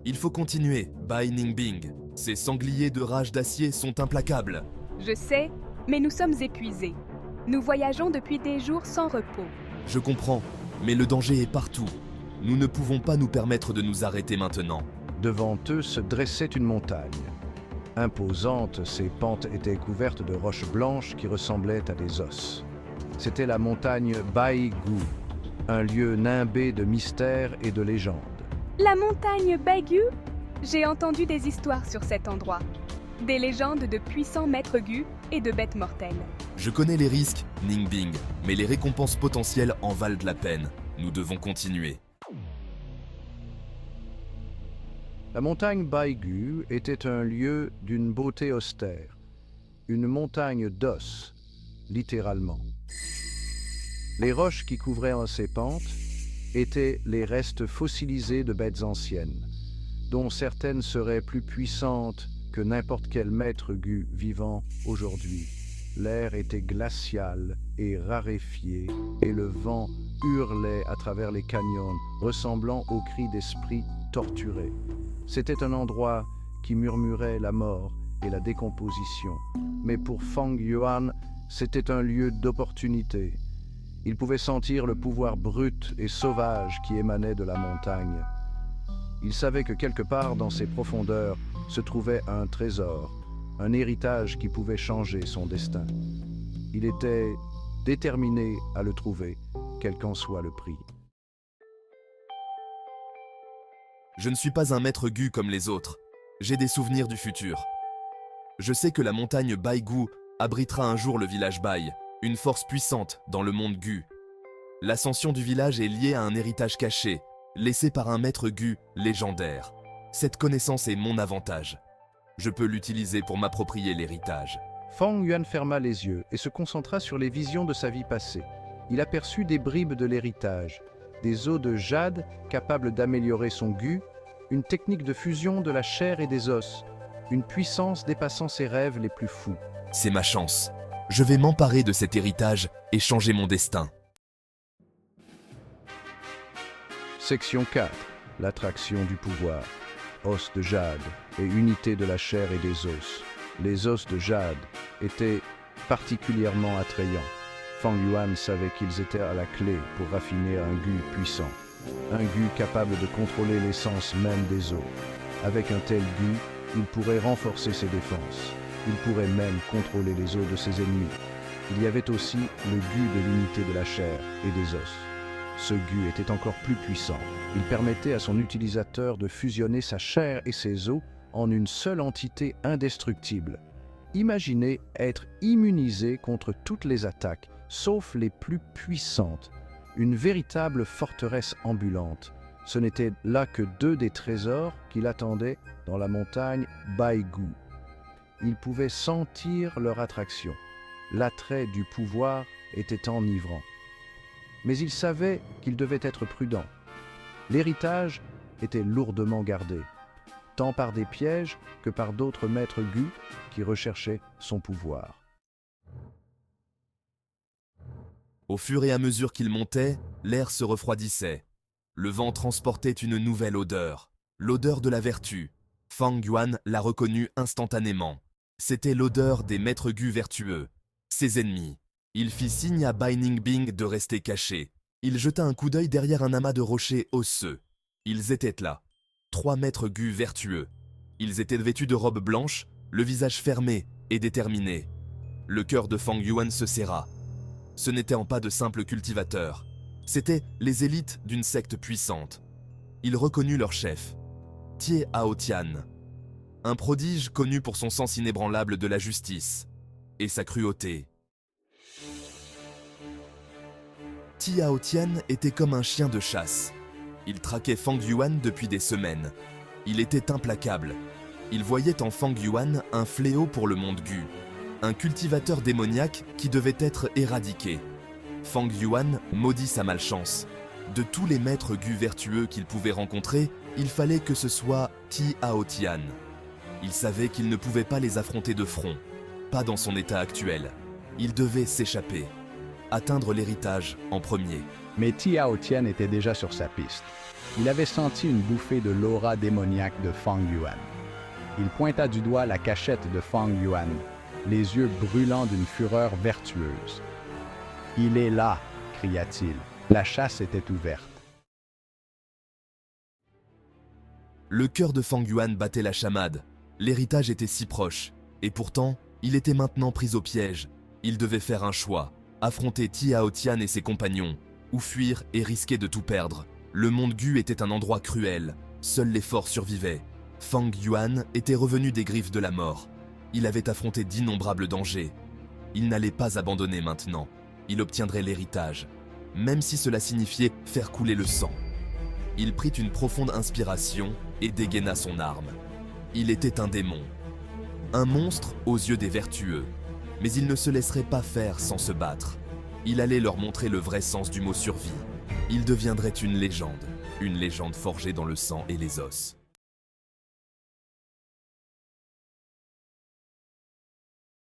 Il faut continuer, Bai Ningbing. Ces sangliers de rage d'acier sont implacables. Je sais, mais nous sommes épuisés. Nous voyageons depuis des jours sans repos. Je comprends, mais le danger est partout. Nous ne pouvons pas nous permettre de nous arrêter maintenant. Devant eux se dressait une montagne. Imposante, ses pentes étaient couvertes de roches blanches qui ressemblaient à des os. C'était la montagne Baigu, un lieu nimbé de mystères et de légendes. La montagne Baigu? J'ai entendu des histoires sur cet endroit. Des légendes de puissants maîtres gu et de bêtes mortelles. Je connais les risques, Ningbing, mais les récompenses potentielles en valent de la peine. Nous devons continuer. La montagne Baigu était un lieu d'une beauté austère, une montagne d'os, littéralement. Les roches qui couvraient ses pentes étaient les restes fossilisés de bêtes anciennes, dont certaines seraient plus puissantes que n'importe quel maître gu vivant aujourd'hui. L'air était glacial et raréfié, et le vent hurlait à travers les canyons, ressemblant aux cris d'esprits torturés. C'était un endroit qui murmurait la mort et la décomposition. Mais pour Fang Yuan, c'était un lieu d'opportunité. Il pouvait sentir le pouvoir brut et sauvage qui émanait de la montagne. Il savait que quelque part dans ses profondeurs se trouvait un trésor, un héritage qui pouvait changer son destin. Il était déterminé à le trouver, quel qu'en soit le prix. Je ne suis pas un maître gu comme les autres. J'ai des souvenirs du futur. Je sais que la montagne Baigu abritera un jour le village Bai, une force puissante dans le monde gu. L'ascension du village est liée à un héritage caché, laissé par un maître gu légendaire. Cette connaissance est mon avantage. Je peux l'utiliser pour m'approprier l'héritage. Fang Yuan ferma les yeux et se concentra sur les visions de sa vie passée. Il aperçut des bribes de l'héritage, des os de jade capables d'améliorer son gu, une technique de fusion de la chair et des os, une puissance dépassant ses rêves les plus fous. C'est ma chance. Je vais m'emparer de cet héritage et changer mon destin. Section 4. L'attraction du pouvoir. Os de jade et unité de la chair et des os. Les os de jade étaient particulièrement attrayants. Fang Yuan savait qu'ils étaient à la clé pour raffiner un gu puissant. Un gu capable de contrôler l'essence même des os. Avec un tel gu, il pourrait renforcer ses défenses. Il pourrait même contrôler les os de ses ennemis. Il y avait aussi le gu de l'unité de la chair et des os. Ce gu était encore plus puissant. Il permettait à son utilisateur de fusionner sa chair et ses os en une seule entité indestructible. Imaginez être immunisé contre toutes les attaques, sauf les plus puissantes. Une véritable forteresse ambulante. Ce n'était là que 2 des trésors qui l'attendaient dans la montagne Baigu. Il pouvait sentir leur attraction. L'attrait du pouvoir était enivrant. Mais il savait qu'il devait être prudent. L'héritage était lourdement gardé, tant par des pièges que par d'autres maîtres gu qui recherchaient son pouvoir. Au fur et à mesure qu'il montait, l'air se refroidissait. Le vent transportait une nouvelle odeur, l'odeur de la vertu. Fang Yuan l'a reconnue instantanément. C'était l'odeur des maîtres gu vertueux, ses ennemis. Il fit signe à Bai Ningbing de rester caché. Il jeta un coup d'œil derrière un amas de rochers osseux. Ils étaient là, 3 maîtres gu vertueux. Ils étaient vêtus de robes blanches, le visage fermé et déterminé. Le cœur de Fang Yuan se serra. Ce n'étaient pas de simples cultivateurs. C'étaient les élites d'une secte puissante. Il reconnut leur chef, Tie Aotian, un prodige connu pour son sens inébranlable de la justice et sa cruauté. Tie Aotian était comme un chien de chasse. Il traquait Fang Yuan depuis des semaines. Il était implacable. Il voyait en Fang Yuan un fléau pour le monde gu, un cultivateur démoniaque qui devait être éradiqué. Fang Yuan maudit sa malchance. De tous les maîtres gu vertueux qu'il pouvait rencontrer, il fallait que ce soit Tie Aotian. Il savait qu'il ne pouvait pas les affronter de front, pas dans son état actuel. Il devait s'échapper, atteindre l'héritage en premier. Mais Tiao Tian était déjà sur sa piste. Il avait senti une bouffée de l'aura démoniaque de Fang Yuan. Il pointa du doigt la cachette de Fang Yuan, les yeux brûlants d'une fureur vertueuse. « Il est là !» cria-t-il. La chasse était ouverte. Le cœur de Fang Yuan battait la chamade. L'héritage était si proche. Et pourtant, il était maintenant pris au piège. Il devait faire un choix. Affronter Tiao Tian et ses compagnons, ou fuir et risquer de tout perdre. Le monde Gu était un endroit cruel. Seuls les forts survivaient. Fang Yuan était revenu des griffes de la mort. Il avait affronté d'innombrables dangers. Il n'allait pas abandonner maintenant. Il obtiendrait l'héritage, même si cela signifiait faire couler le sang. Il prit une profonde inspiration et dégaina son arme. Il était un démon. Un monstre aux yeux des vertueux. Mais il ne se laisserait pas faire sans se battre. Il allait leur montrer le vrai sens du mot survie. Il deviendrait une légende forgée dans le sang et les os.